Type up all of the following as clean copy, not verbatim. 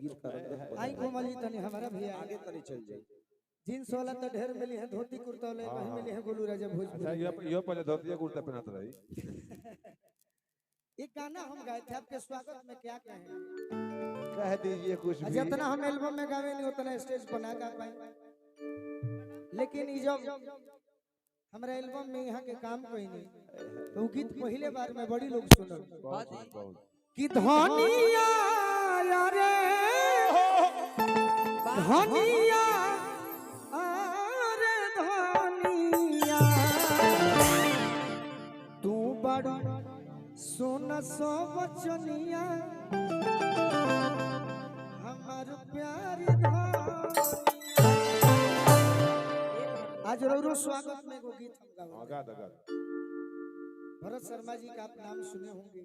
गीत कर आई कोमल जी तनी हमारा भी आगे तरी चल जाए। जींस वाला तो ढेर मिली है, धोती कुर्ता वाले वही मिली है गोलू राजा भोजपुरी। अच्छा ये पहले धोती कुर्ता पहनत रही। एक गाना हम गाए थे आपके स्वागत में, क्या कहें? कह दीजिए कुछ भी। जितना हम एल्बम में गावे नहीं उतना स्टेज पर ना गा पाए, लेकिन ये जब हमारा एल्बम में यहाँ के काम कोई नहीं तो गीत पहले बार में बड़ी लोग सुनल कि धनिया रे धनिया अरे धनिया तू बड़ा सोना सो बचनिया हमार प्यारी धनिया। आज रोरो स्वागत में वो गीत हम गाओ। भरत शर्मा जी का आप नाम सुने होंगे,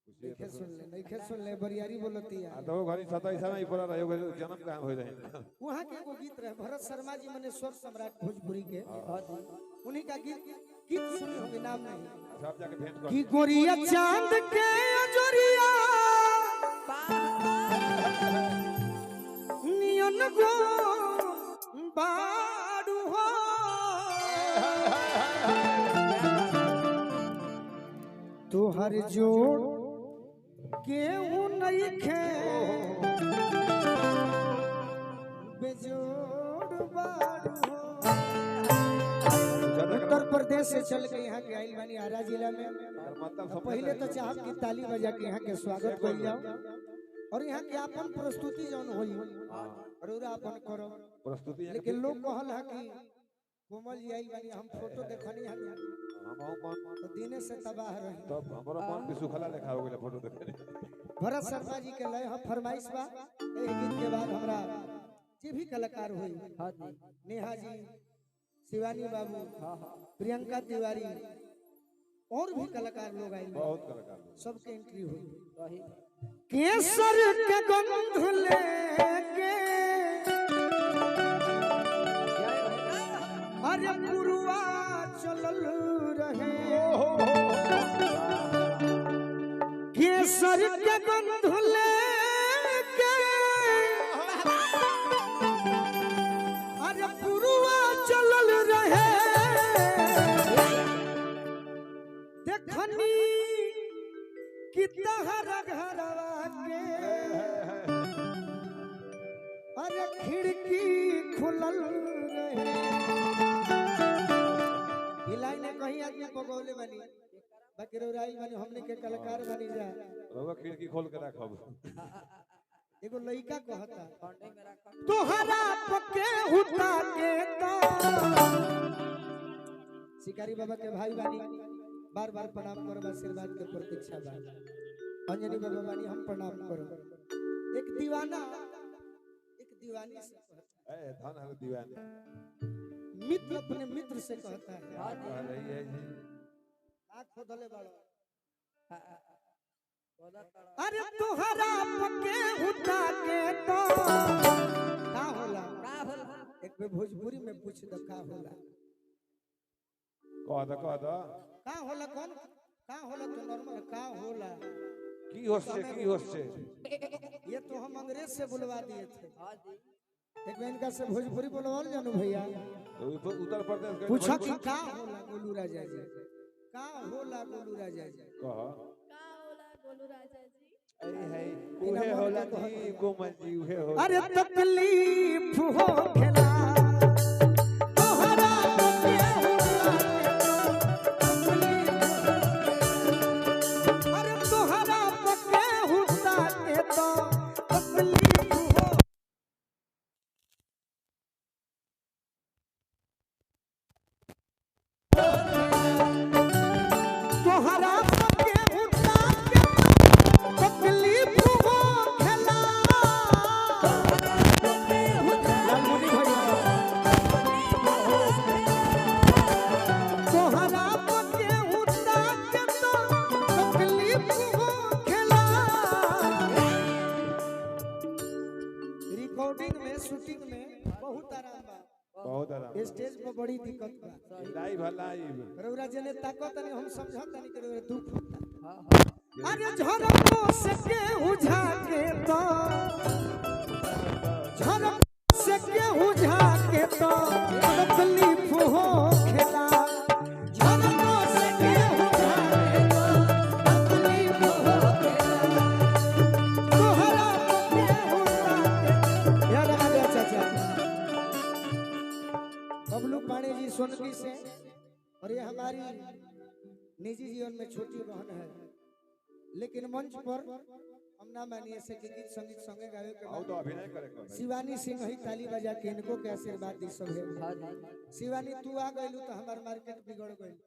नहीं सुन ले बरियारी बोलती है तो घरी 27 साल में पूरा रहे जन्म कहां हो रहे हैं। वहां के वो गीत रहे भरत शर्मा जी मने स्वर सम्राट भोजपुरी के, उन्हीं का गीत सुने होंगे, नाम नहीं सब जाके भेंट कर कि गोरिया चांद के अजरिया नियन गो बाडू हो तोहर जोड़ केहू नहीं खे बेजोड़ बाडू हो। उत्तर प्रदेश से चल के यहाँ के आइल बानी आरा जिला में। पहले तो चाहब की ताली बजा के यहाँ के स्वागत कर जाओ और यहाँ के अपन प्रस्तुति जौन होई और अपन करो प्रस्तुति। लेकिन लोग कहल है कि कोमल जी आइल बानी, हम फोटो देखनी है तो दिने से तबाह रही, तब हमरा मन भी सुखला लेखा हो गेल फोटो देखे। भरत शर्मा जी के लय हम फरमाइश बा एही गीत के बाद हमरा जे भी कलाकार होई नेहा जी, शिवानी बाबू, प्रियंका तिवारी और भी कलाकार लोग आए, बहुत कलाकार सबके एंट्री हुई। केसर के गंध लेके अरे पुरवा चलल रहे, केसर के गंध लेके अरे पुरवा चलल रहे, देखनी कि तहरा घरवा के अरे खिड़की खुलल रहे। हिलाई ने कहीं आदमी पगौले बनी बाकी रोराई बनी, हमने के कलाकार बनी जा रउआ खिड़की खोल के रखब। एगो लइका कहता तोहरा पके हुता के तो शिकारी बाबा के भाई बानी, बार बार प्रणाम करो, आशीर्वाद के प्रतीक्षा बा। अंजनी बाबा बानी हम प्रणाम करो। एक दीवानी से कहता ए धन है दीवानी, मित्र अपने मित्र से कहता है आँख खोदले बाड़ो अरे तोहरा पके हुता के तो का होला, एक पे भोजपुरी में पूछ दो का होला, कह दो का होला, कौन का होला तो नॉर्मल का होला की होसे ये तो हम अंग्रेज से बुलवा दिए थे, एक बार इनका से भोजपुरी बोलवाल जानू भैया। उत्तर प्रदेश के पूछा कि का होला गोलू राजा जी, का होला गोलू राजा जी, कह का होला गोलू राजा जी, है उहे होला जी कोमल जी उहे हो। अरे तकलीफ हो खेला तोहरा के अरे तोहरा पके हुता के तो तकलीफ हो। तोहरा पके हुता के तकलीफ हो खेला तोहरा पके हुता के तो तकलीफ हो खेला। रिकॉर्डिंग में शूटिंग में बहुत आराम बा, बहुत आराम, स्टेज पर बड़ी दिक्कत बा। लाइव लाइव रउरा जने ताकत नहीं हम समझत नहीं करे दुख होता। अरे झरको से के उझा के तो तो तकलीफ हो खेला झरनों से केहू झाके तो तकलीफ हो खेला तोहरा केहू ताके। याद आ गया चाचा बबलू पांडे जी सोनकी से, और ये हमारी निजी जीवन में छोटी बहन है, लेकिन मंच पर हम ना मानिए से कि गीत संगीत संगे गावे के आओ तो अभिनय करेगा शिवानी सिंह ही ताली बजा के इनको के आशीर्वाद दी सब है। शिवानी तू आ गइलू तो हमार मार्केट बिगड़ गइल,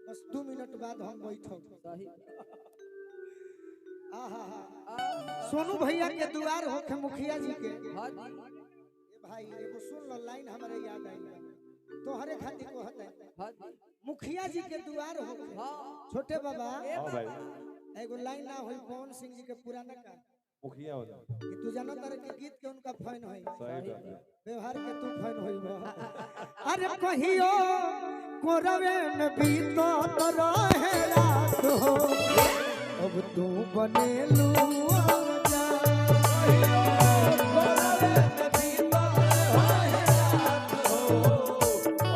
बस 2 मिनट बाद हम बैठो। आहा सोनू भैया के दुआर होके मुखिया जी के ये भाई एगो सुन लो लाइन हमारे याद आई तोहरे खातिर कहत है मुखिया जी के दुआर हो छोटे बाबा। हां भाई एगो लाइन ना होई पवन सिंह जी के पुराना का मुखिया वाला कि तू जानो तारे के गीत के उनका फैन होई, सही बात है। व्यवहार के तू फैन होई बा। अरे कहियो कोरवे में बीतो तो रहे रात हो अब तू बनेलू आजा कोरवे में बीतो रहे रात हो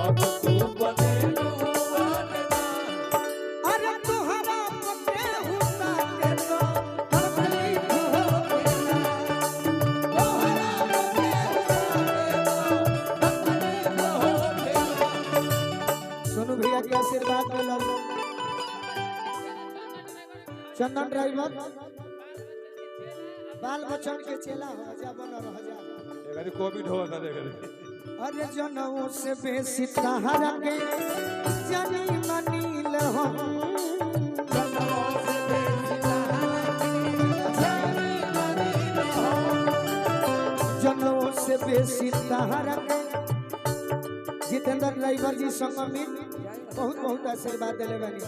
अब तू बनेलू आजा। अरे तोहरा पके हुता के तो तकलीफ हो खेला तोहरा पके हुता के तो तकलीफ हो खेला। सोनू भैया के आशीर्वाद मिलल चंदन ड्राइवर बाल बच्चन के चेला हो जा बन रह जा ये मेरी कोविड हो था देख। अरे जनों से बेसी तहरा के जानी मनील हो जनों से बेसी तहरा के जानी मनील हो जनों से बेसी तहरा के जितेंद्र ड्राइवर जी संग मिल बहुत बहुत आशीर्वाद दिले बानी।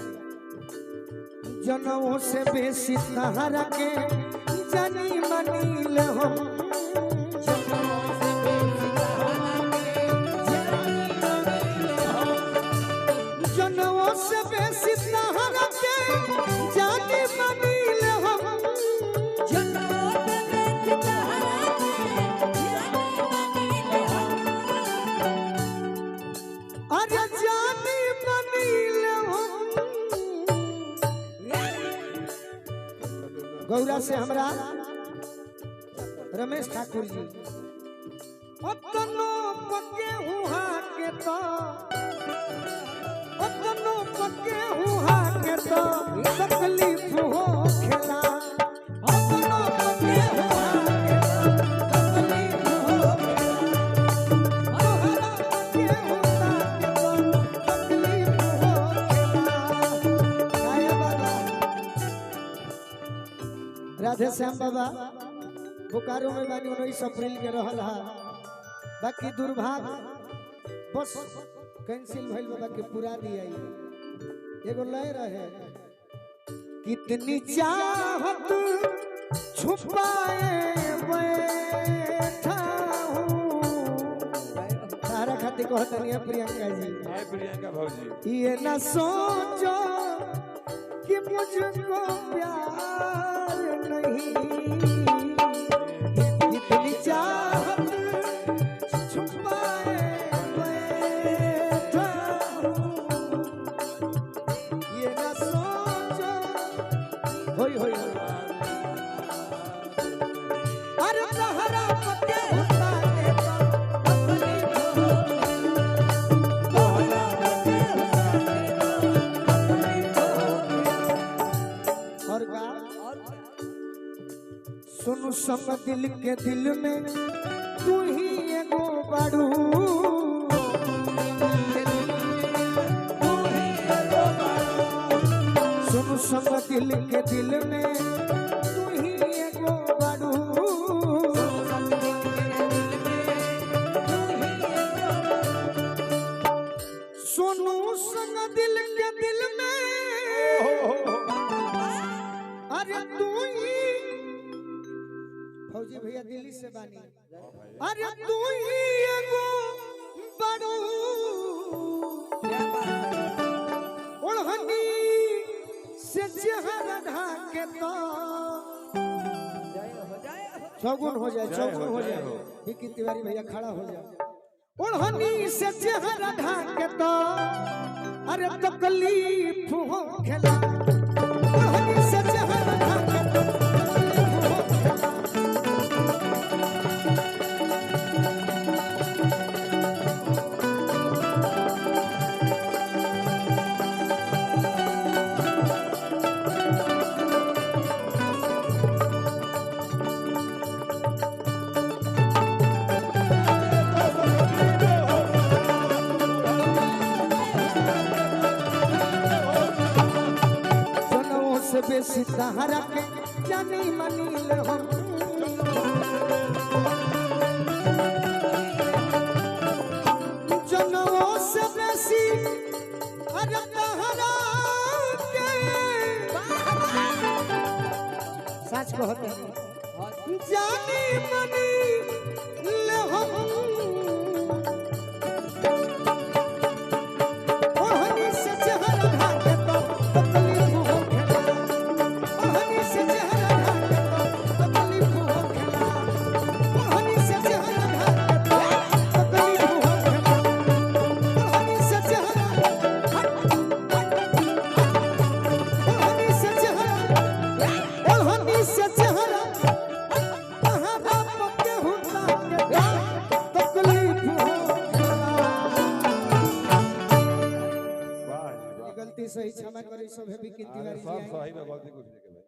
जनों से बेसी तहरा के जानी मनील हो जनों से बेसी तहरा के जानी मनील हो जनों से बेसी तहरा के जानी मनील हो जनों से बेसी तहरा के जानी मनील हो अरे जानी मनील हो। गौरा से हमरा रमेश ठाकुर जी अपनो पके हुआ के तो अपनो पके हुआ के तो तकलीफ हो खेला अपनो पके हुआ के तो तकलीफ हो खेला तोहरा पके हुआ के तो तकलीफ हो खेला। गाया बाबा राधे श्याम बाबा बोकारो में बानी 19 अप्रैल के रहल हा, बाकी दुर्भाग्य बस कैंसिल भइल बाबा के पूरा दिया एगो लय रहे कितनी चाहत छुपाए बैठा हूँ तारा खातिर कहतनी प्रियंका जी। हाय प्रियंका भौजी ये न सोचो कि मुझको प्यार नहीं इतनी चाहत छुपाए बैठा हूँ ये न सोचो होई होई अरे तहरा पके हुआ के तो तकलीफ हो तोहरा पके और का सुन संग दिल के दिल में तू ही एगो बाड़ू सुन संग दिल के दिल में तू ही एगो बाड़ू सोनू संग दिल के दिल में अरे तू ही फौजी भैया दिल्ली से बानी अरे तू ही एगो बड़ू ओढ़नी से चेहरा ढाके तो चौगुन हो जाए चौगुन हो जाए। विकी तिवारी भैया खड़ा हो जाए ओढ़नी से चेहरा ढाक तो अरे तकलीफ हो खेला ओढ़नी से चेहरा ढाक तो तकलीफ हो खेला बेसी तहरा के जानी मनील हम जनों से बेसी अरे तहरा के सच कहते हैं जानी मनील हम ओढ़नी से चेहरा ढाक तो तकलीफ हो गलती सही क्षमा करी सब है भी सब सही में गलती कुछ नहीं